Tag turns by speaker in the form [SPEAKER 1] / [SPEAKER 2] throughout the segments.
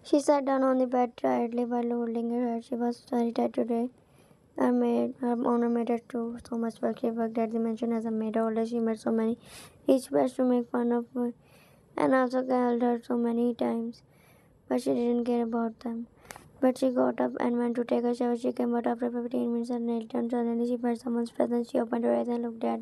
[SPEAKER 1] She sat down on the bed tiredly while holding her head. She was very tired today. Her owner made her do so much work. She worked at the mansion as a maid. Older, she met so many rich bears to make fun of her, and also called her so many times, but she didn't care about them. But she got up and went to take a shower. She came out after 15 minutes and knelt down. Suddenly she felt someone's presence. She opened her eyes and looked at,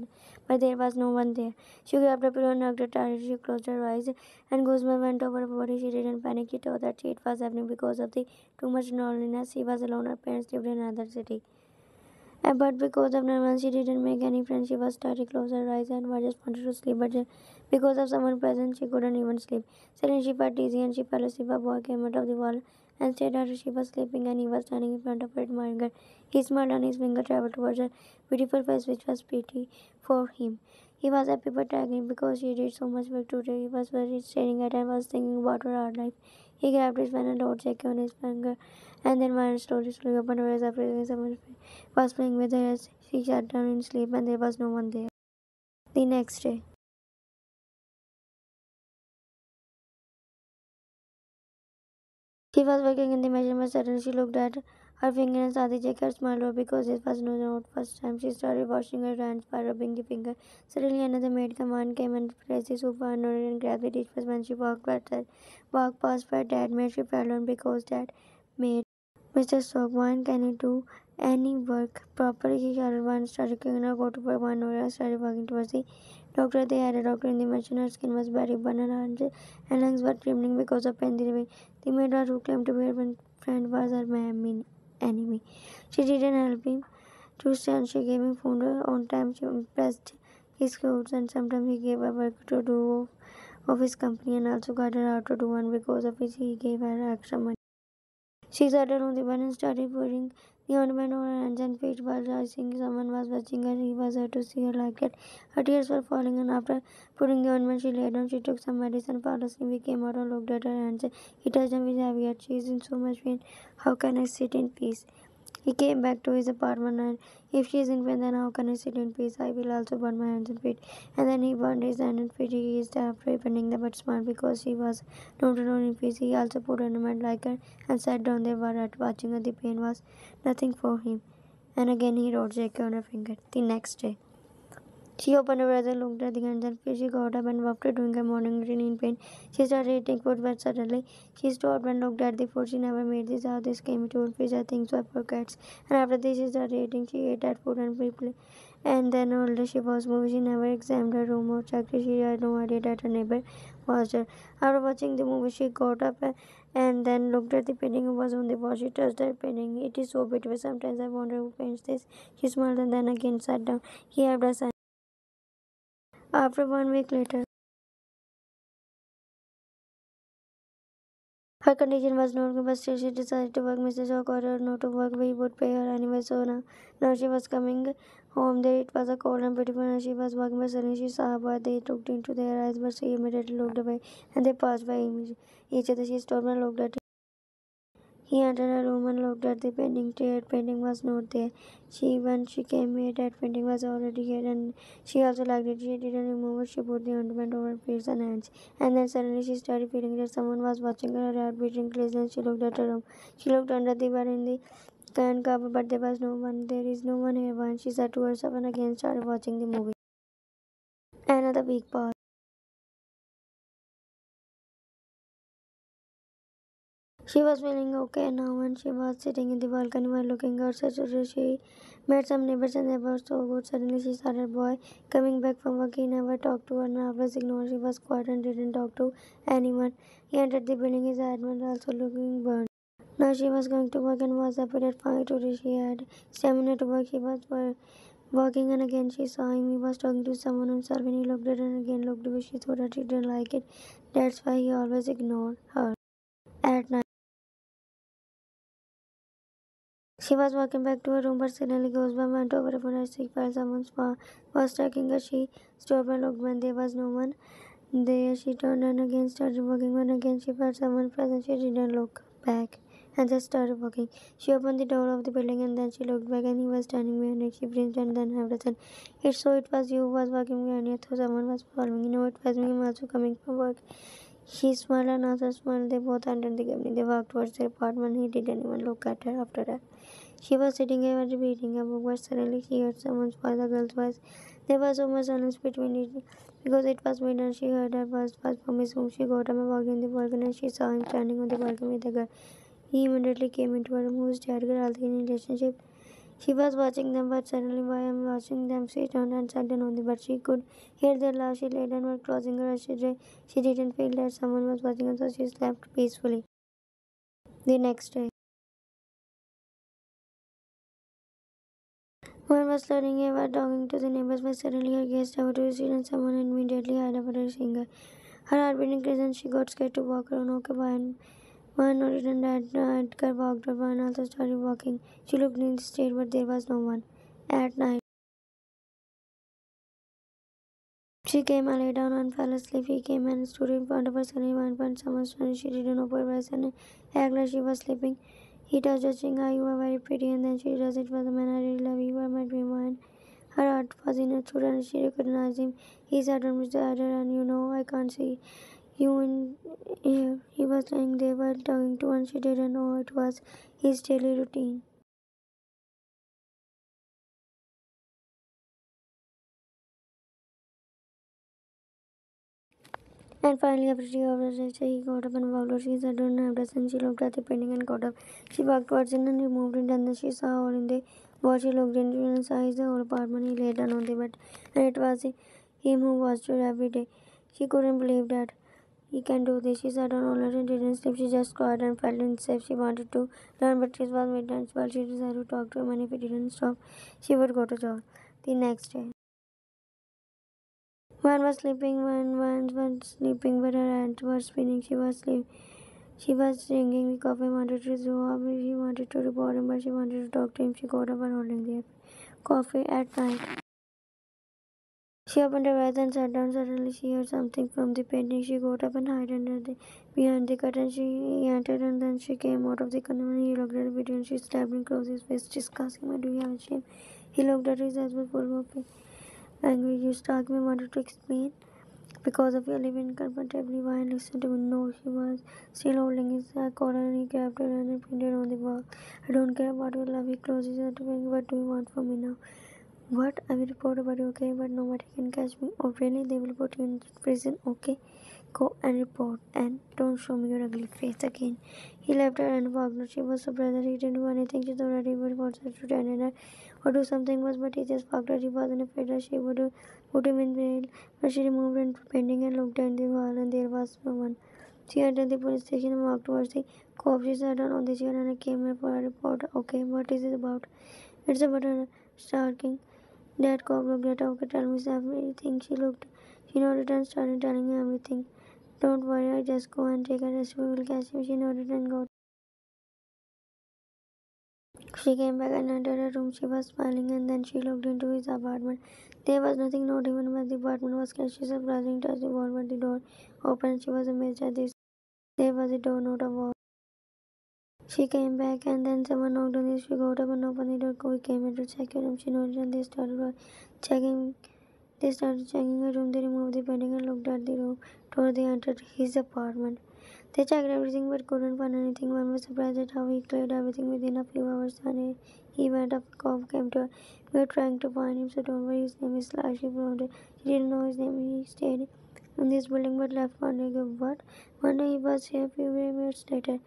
[SPEAKER 1] but there was no one there. She grabbed a pillow and hugged her tiredly. She closed her eyes and goosebumps went over her body. She didn't panic. She thought that it was happening because of the too much loneliness. She was alone. Her parents lived in another city. But because of nervousness, she didn't make any friends. She was tired, closed her eyes, and just wanted to sleep. But because of someone present, she couldn't even sleep. Suddenly, she felt dizzy and she fell asleep. A boy came out of the wall and stared at her. She was sleeping, and he was standing in front of her, admiring her. He smiled, and his finger traveled towards her beautiful face, which was pretty for him. He was happy but angry because she did so much work today. He was very staring at her and was thinking about her hard life. He grabbed his pen and wrote Jackie on his finger, and then Mary slowly opened her eyes after realizing someone was playing with her as she sat down in sleep, and there was no one there. The next day, she was working in the machine, but suddenly she looked at her finger and saw the jacket smiled her because it was not first time. She started washing her hands by rubbing the finger. Suddenly another maid came and placed the soup on her and grabbed the dish. When she walked past her dad maid, she fell down because dad made Mr. Sogwan, can you do any work properly? He shouted. One started kicking her, go to work. One Nora started walking towards the doctor. They had a doctor in the mansion. Her skin was very burned and lungs were trembling because of pain. The maid who claimed to be her friend was her enemy. She didn't help him to stand. She gave him food on time. She pressed his clothes and sometimes he gave her work to do of his company and also got her out to do one because of which he gave her extra money. She sat down on the bed and started putting the ointment on her hands and feet while realizing someone was watching her. He was her to see her like that. Her tears were falling, and after putting the ointment, she lay down. She took some medicine, fell asleep. We came out and looked at her hands. He touched them with heavy heart. She is in so much pain. How can I sit in peace? He came back to his apartment and if she is in pain, then how can I sit in peace? I will also burn my hands and feet. And then he burned his hands and feet. He is after burning them but smart because he was not alone in peace. He also put ornament like her and sat down there watching her. The pain was nothing for him. And again he wrote Jackie on her finger. The next day. She opened her eyes and looked at the hands and feet. She got up and after doing her morning routine in pain, she started eating food but suddenly she stopped and looked at the food. She never made this how this came to fish. I think so for cats. And after this she started eating. She ate that food and briefly. And then although she was moving, she never examined her room or checked. She had no idea that her neighbor was there. After watching the movie, she got up and then looked at the painting who was on the wall. She touched the painting. It is so beautiful. Sometimes I wonder who paints this. She smiled and then again sat down. He had a sign. After 1 week later, her condition was not good, but still she decided to work. Mrs. Shaw ordered her not to work, we would pay her anyway. So now she was coming home. There it was a cold and beautiful, and she was walking, but suddenly she saw a boy. They looked into their eyes, but she immediately looked away, and they passed by each other. She stopped and looked at him. He entered her room and looked at the painting. The painting was not there. When she came here, that painting was already here, and she also liked it. She didn't remove it. She put the ornament over her face and hands, and then suddenly she started feeling that someone was watching her. Her heart beating crazy, and she looked at her room. She looked under the bed in the can cover, but there was no one. There is no one here. And she said to herself, and again started watching the movie. Another week passed. She was feeling okay now and she was sitting in the balcony while looking outside. So she met some neighbors and they were so good. Suddenly she saw her boy coming back from work. He never talked to her and always ignored. She was quiet and didn't talk to anyone. He entered the building, his head was also looking burned. Now she was going to work and was happy that finally today she had stamina to work. She was working and again she saw him. He was talking to someone himself and he looked at her and again looked away. She thought that he didn't like it. That's why he always ignored her. At night. She was walking back to her room, but suddenly Goosebumps went over her as she felt someone was tracking her. She stopped and looked. When there was no one there, she turned and again started walking. When again she felt someone present, she didn't look back and just started walking. She opened the door of the building and then she looked back and he was standing behind her. She blinked and then everything. It was you who was walking behind her. Thought someone was following. You know, it was me. I'm also coming from work. She smiled and also smiled. They both entered the cabin. They walked towards their apartment. He didn't even look at her after that. She was sitting there reading a book, but suddenly she heard someone's voice, a girl's voice. There was so much silence between it because it was midnight. She heard her voice was from his room. She got up and walked in the balcony and she saw him standing on the balcony with a girl. He immediately came into her room. Who's that girl? Are they in a relationship? She was watching them, but suddenly while I'm watching them, she turned and sat down on the bed. She could hear their laugh. She lay down, but closing her eyes, she didn't feel that someone was watching her, so she slept peacefully. The next day, one was learning about talking to the neighbors, but suddenly her gaze diverted to the street and someone immediately had about her seeing her. Her heart beat increased and she got scared to walk around. Okay, one noticed that Edgar walked up and also started walking. She looked in the street, but there was no one. At night, she came and lay down and fell asleep. He came and stood in front of her. Suddenly, one point someone stood. She didn't open her eyes and act like she was sleeping. He touched her chin. You are very pretty. And then she realized it was the man I really love. You are my dream man. Her heart was in her throat and she recognized him. He sat on beside her and I can't see you in here. He was lying there while talking to her and she didn't know it was his daily routine. And finally, after 3 hours, he got up and walked out. She sat on her desk and she looked at the painting and got up. She walked towards it and removed it. And then she saw all in the wall. She looked into it and saw his whole apartment. He lay down on the bed, and it was him who watched her every day. She couldn't believe that he can do this. She sat down all night and didn't sleep. She just cried and felt unsafe. She wanted to learn, but it was midnight. While she decided to talk to him, and if he didn't stop, she would go to jail. The next day. One was sleeping, one was sleeping, but her hands were spinning. She was drinking the coffee, wanted to throw up. She wanted to report him, but she wanted to talk to him. She got up and holding the coffee at night. She opened her eyes and sat down. Suddenly, she heard something from the painting. She got up and hid behind the curtain. She entered and then she came out of the curtain. And he looked at her video and she stabbed and closed his face. Disgusting, why do you have a shame? He looked at her, his eyes were full of anger. You struck me, wanted to explain. Because of your living comfortably while listening to me. No, she was still holding his collar and he grabbed her and printed on the wall. I don't care about your love. He closes her to me. What do you want from me now? What? I will report about you, okay? But nobody can catch me. Oh, really? They will put you in prison, okay? Go and report and don't show me your ugly face again. He left her and walked out. She was surprised that he didn't do anything. She thought that he would want her to tend her or do something worse, but he just walked out. She wasn't afraid that she would put him in jail. But she removed her painting and looked at the wall, and there was no one. She entered the police station and walked towards the cop. She sat down on the chair and I came here for a report. Okay, what is it about? It's about her stalking. That cop looked at her. Okay, tell me everything. She nodded and started telling him everything. Don't worry, I just go and take a rest. We will catch him. She nodded and got. She came back and entered her room. She was smiling and then she looked into his apartment. There was nothing, not even when the apartment was closed. She surprisingly touched the wall, but the door opened. She was amazed at this. There was a door, not a wall. She came back and then someone knocked on the. She got up and opened the door. We came in to check your room. She nodded and checking. They started checking her room. They removed the bedding and looked at the room. Told they entered his apartment. They checked everything but couldn't find anything. One was surprised at how he cleared everything within a few hours. And he went up. Cop came to her. We were trying to find him, so don't worry. His name is Slash. She prompted. She didn't know his name. He stayed in this building but left one day ago. What? One day he was here a few minutes later.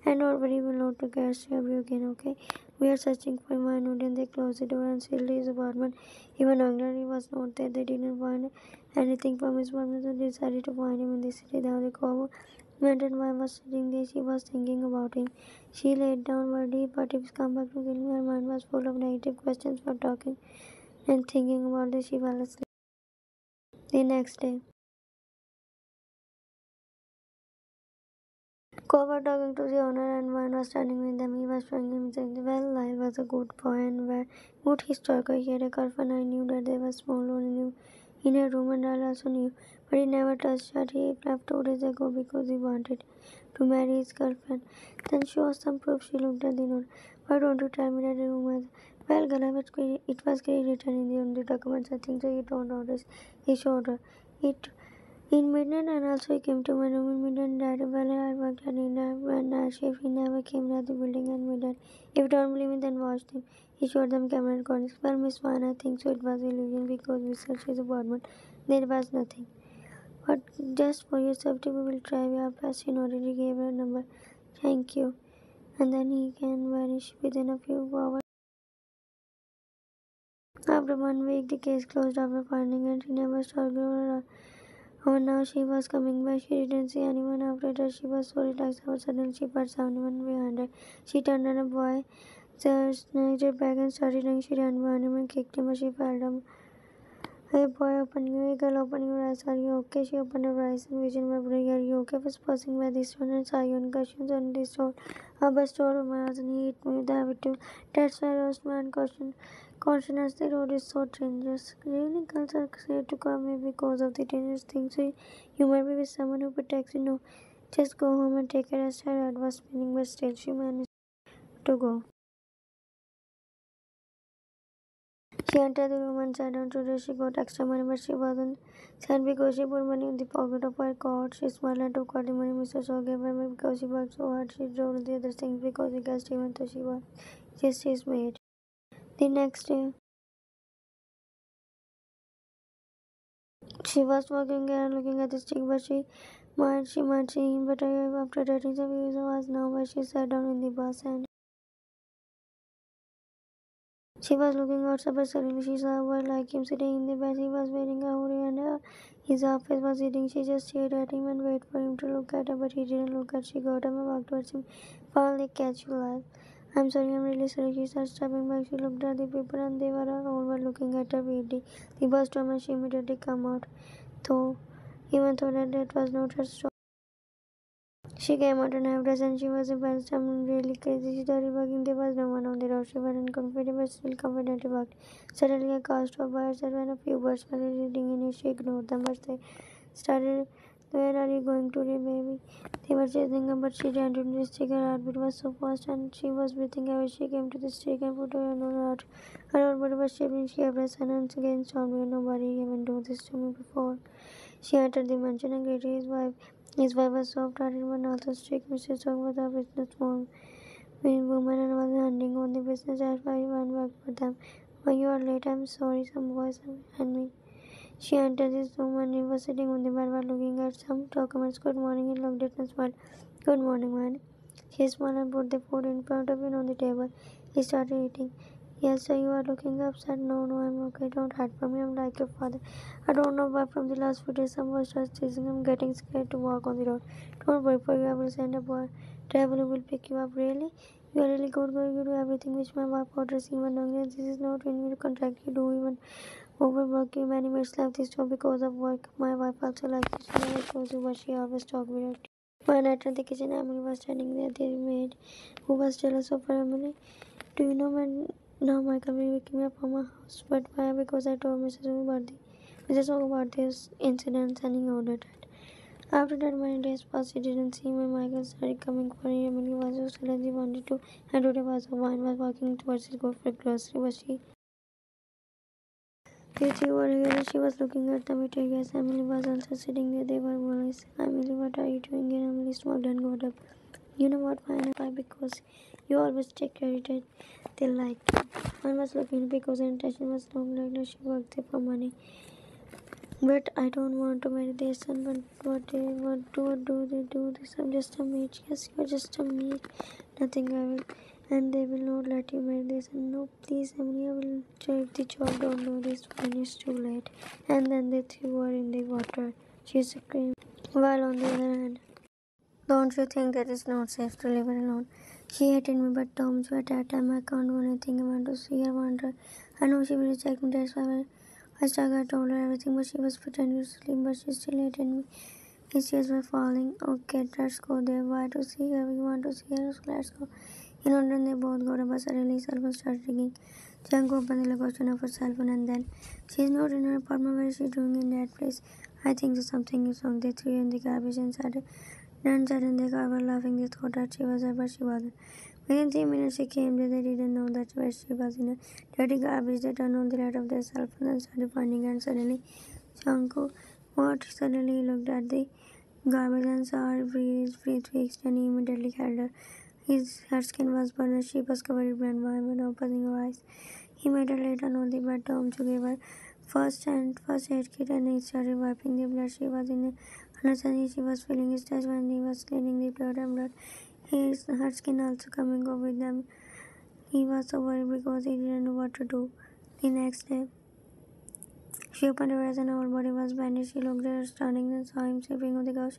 [SPEAKER 1] And don't worry, we will not to catch you again, okay? We are searching for my note and they closed the door and sealed his apartment. Even though he was not there, they didn't find anything from his apartment, so they decided to find him in the city. The other cop went and while was sitting there, she was thinking about him. She laid down wordy, but if he come back to kill me, her mind was full of negative questions for talking and thinking about this. She fell asleep. The next day, Cobb was talking to the owner and one was standing with them. He was showing him saying, well, Lyle was a good boy and good historical. He had a girlfriend. I knew that there was small hole in her room and I also knew. But he never touched her. He left 2 days ago because he wanted to marry his girlfriend. Then show us some proof. She looked at the note. Why don't you tell me that the room was... Well, girl, it was clearly written in the documents. I think so you don't notice. He showed her. It In midnight, and also he came to my room in midnight. That while I worked at night shift, he never came near the building at midnight. If you don't believe me, then watch them. He showed them camera recordings. Well, Miss Vine, I think so. It was illusion because we searched his apartment. There was nothing. But just for your safety, we will try your best. He already gave her a number. Thank you. And then he can vanish within a few hours. After 1 week, the case closed after finding it. She never stopped her. Oh, now she was coming back. She didn't see anyone after that. She was so relaxed. But suddenly she felt someone behind her. She turned and a boy snatched her back and started running. She ran behind him and kicked him, but she fell down. Hey boy, open your girl, open your eyes. Are you okay? She opened her eyes and vision were blurry. Are you okay? Was passing by this one and saw you on questions on this road. A bus store miles and he hit me with the habit too. That's why I lost my caution as the road is so dangerous. Really, girls are scared to come here because of the dangerous things. So you might be with someone who protects you. No, just go home and take a rest. Her heart was spinning, but still she managed to go. She entered the room and sat down. Today she got extra money, but she wasn't sad because she put money in the pocket of her coat. She smiled and took out the money Mr. Shaw gave her because she worked so hard. She drove the other things because he guessed even though she was just his maid. The next day, she was walking around looking at the stick, but she might see him. But after that, the reason was now where she sat down in the bus and she was looking outside, but suddenly she saw a boy like him sitting in the bed. He was wearing a hoodie and his half face was eating. She just stared at him and waited for him to look at her, but he didn't look at her. She got up and walked towards him. Finally, catch you alive. I'm sorry, I'm really sorry. She started stepping back. She looked at the people and they were all were looking at her weirdly. The bus told her she immediately come out. Though, even though that was not her story. She came out in half dress and she was embarrassed. I'm really crazy. She started walking. There was no one on the road. She was unconfident but still confidently walked. Suddenly a car stopped by herself and a few birds were reading in it. She ignored them but they started. Where are you going today, baby? They were chasing her but she ran to the stick. Her heartbeat was so fast and she was breathing heavy. She came to the stick and put her hand on her heart. Her heart was shaking. She pressed her hands against on me. Nobody even done this to me before. She entered the mansion and greeted his wife. His wife was soft-hearted but also strict. Mrs. Song was a businesswoman and was handing on the business. That's why he went back for them. When you are late, I'm sorry, some boys and me. She entered his room and he was sitting on the bed while looking at some documents. Good morning, he looked at and smiled. Good morning, man. She smiled and put the food in front of him on the table. He started eating. Yes, sir, you are looking upset. No, I'm okay. Don't hide from me. I'm like your father. I don't know why from the last few days someone starts chasing. I'm getting scared to walk on the road. Don't worry for you. I will send a boy. Traveler will pick you up. Really? You are really good girl. You do everything which my wife orders even longer. This is not in your contract. You do even overwork you. Many mates left this job because of work. My wife also likes it. She never shows you what she always talks about. One night in the kitchen, Emily was standing there. The maid who was jealous of her Emily. Do you know when now Michael will wake me up from my house? But why? Because I told Mrs. O about this incident and he ordered it. After that many days passed, he didn't see me. Michael started coming for him. Emily was so suddenly wanted to and today was a wine was walking towards his go for grocery, but if you were here, she was looking at the meter. Yes, Emily was also sitting there. They were boys. Emily, what are you doing here? Emily smiled and got up. You know what, fine, why? Because you always take credit. They like you. I was looking because her intention was not like that. She worked there for money. But I don't want to marry their son. But what do they do this? I'm just a maid. Yes, you're just a maid. Nothing I will. And they will not let you marry their son. No, please, Emily, I will take the job. Don't do this when it's too late. And then they threw her in the water. She screamed. While on the other hand, don't you think that it's not safe to leave her alone? She hated me, but Tom, at that time I can't do anything. I want to see her, want her. I know she will reject me, that's why I told her everything, but she was pretending to sleep, but she still hated me. His tears were falling. Okay, let's go there. Why to see her? We want to see her, so let's go. In London, they both got up, but suddenly his cell phone started ringing. Jung opened the location of her cell phone and then, she's not in her apartment. What is she doing in that place? I think so something is wrong. They threw her in the garbage and started. None sat in the car were laughing. They thought that she was there, but she wasn't. Within 3 minutes she came there. They didn't know that where she was in a dirty garbage. They turned on the light of their cell phone and started finding her. And suddenly, Janko What? Suddenly he looked at the garbage and saw her breathe fixed, and he immediately held her. Her skin was burned, her she was covered in blood, vomit, opening her eyes. He made her later know the bed Tom to give her first aid kit, and he started wiping the blood. She was in a suddenly she was feeling his touch when he was cleaning the blood. Her skin also coming off with them. He was so worried because he didn't know what to do. The next day, she opened her eyes and her whole body was bandaged. She looked at her stunning and saw him sleeping on the couch.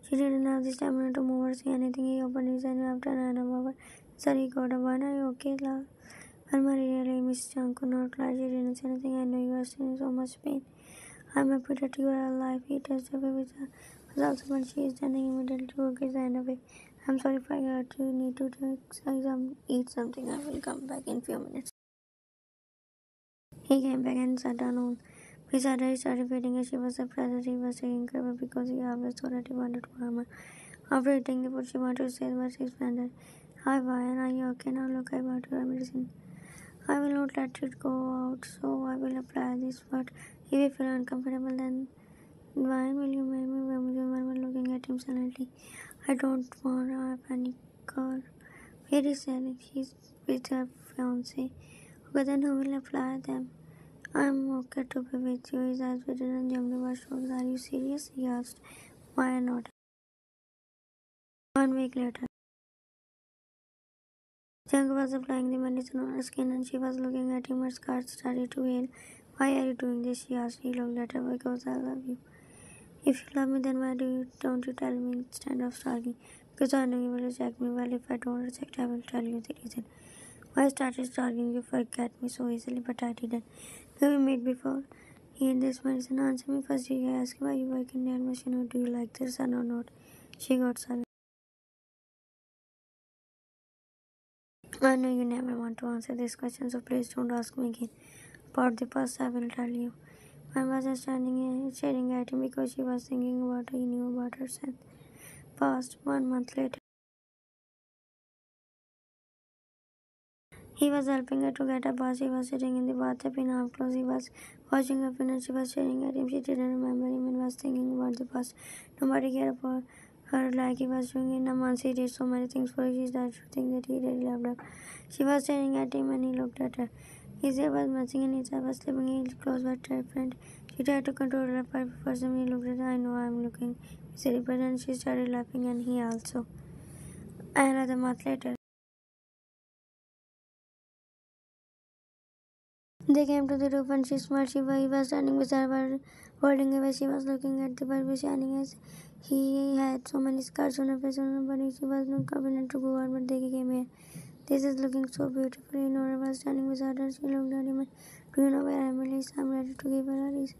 [SPEAKER 1] She didn't have the stamina to move or say anything. He opened his eyes after another hour. Sir, he got up. One, are you okay, love? Almari really, Miss Chang could not lie. She didn't say anything. I know you are still in so much pain. I'm happy that you are alive. He touched her baby was also when she is standing immediately to get the away. I'm sorry if I hurt you. You need to eat something. I will come back in few minutes. He came back and sat down on beside her. He started feeding her. She was surprised that he was taking care of her because he always thought that he wanted to harm her. After eating the food, she wanted to say but she expanded. Hi, Brian. Are you okay now? Look, I bought your medicine. I will not let it go out, so I will apply this. But if you feel uncomfortable, then why will you make me remember looking at him silently? I don't want to panic or very sad. He's with her fiance. Okay, then who will apply them? I'm okay to be with you. His eyes were and jumped over shoulders. Are you serious? He asked. Why not? 1 week later, Jung was applying the medicine on her skin and she was looking at him. Her scar started to heal. Why are you doing this? She asked. He looked at her. Because I love you. If you love me, then why don't you tell me instead of stalking? Because I know you will reject me. Well, if I don't reject, I will tell you the reason. Why I started stalking you, forget me so easily, but I didn't. Have we met before? He had this medicine. Answer me first. Did I ask why you work in the machine or do you like the sun or not? She got silent. I know you never want to answer this question, so please don't ask me again. About the past, I will tell you. My mother was standing here staring at him because she was thinking what he knew about her son. Past 1 month later. He was helping her to get a bath. She was sitting in the bathtub in half clothes. He was washing her feet and she was staring at him. She didn't remember him and was thinking about the past. Nobody cared about her like he was doing. In a month, he did so many things for her. She started to think that he really loved her. She was staring at him and he looked at her. His hair was messing and his eye was slipping. His clothes were different. She tried to control her but first time he looked at her. I know I'm looking silly, but then she started laughing and he also. Another month later. They came to the roof and she smiled. He was standing beside her, holding her. She was looking at the bulb shining as he had so many scars on her face and her body. She was not confident to go out, but they came here. This is looking so beautiful. Nora was standing beside her. She looked at him and, do you know where Emily is? I'm ready to give her a reason.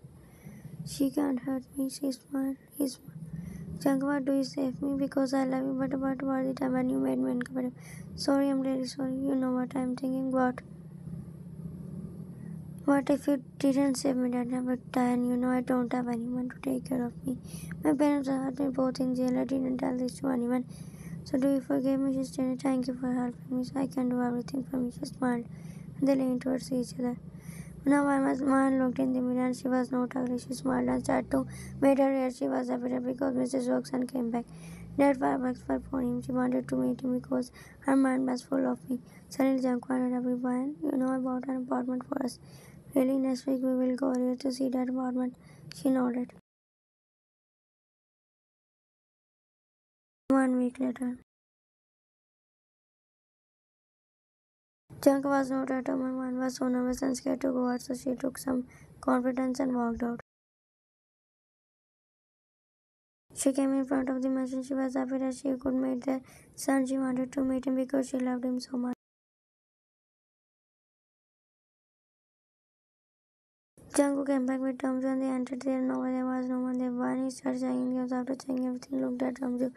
[SPEAKER 1] She can't hurt me. She smiled. He smiled. Jankwa, do you save me? Because I love you, but what was the time when you made me uncomfortable? Sorry, I'm really sorry. You know what I'm thinking. What if you didn't save me that time? But then you know I don't have anyone to take care of me. My parents had me both in jail. I didn't tell this to anyone. So do you forgive me? She said, thank you for helping me. So I can do everything for me. She smiled. And they leaned towards each other. Now my mom looked in the mirror and she was not ugly. She smiled and started to made her hair. She was happy because Mrs. Roxanne came back. That fireworks were for him. She wanted to meet him because her mind was full of me. Suddenly Junk wanted everyone. You know I bought an apartment for us. Really, next week we will go there to see that apartment. She nodded. 1 week later. Junk was not at home. My mom was so nervous and scared to go out, so she took some confidence and walked out. She came in front of the machine. She was happy that she could meet the son. She wanted to meet him because she loved him so much. Jungkook came back with Tamju and they entered there. No, there was no one there. When he started checking games after checking everything, looked at Tamju.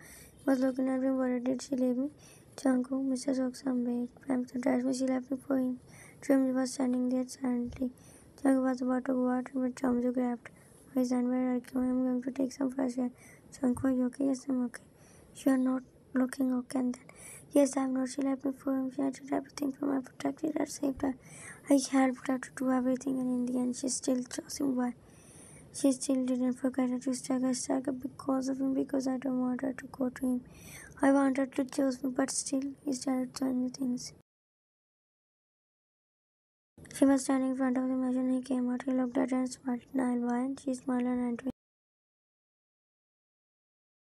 [SPEAKER 1] Was looking at him. Worried, did she leave me? Jungkook, Mr. Soksam big. Pam surprised me. She left me for him. Tamju was standing there silently. Jungkook was about to go out, but Tamju grabbed his hand. Where are you? I'm going to take some fresh air. Jungkook, are you okay? Yes, I'm okay. You are not looking okay. And then, yes, I'm not. She left me for him. She had did everything for my protected her, saved her. I helped her to do everything, and in the end, she still chose him. Why? She still didn't forget her to stagger because of him, because I don't want her to go to him. I want her to choose me, but still, he started so many things. She was standing in front of the machine. He came out. He looked at her and smiled. Why? She smiled and ran to him.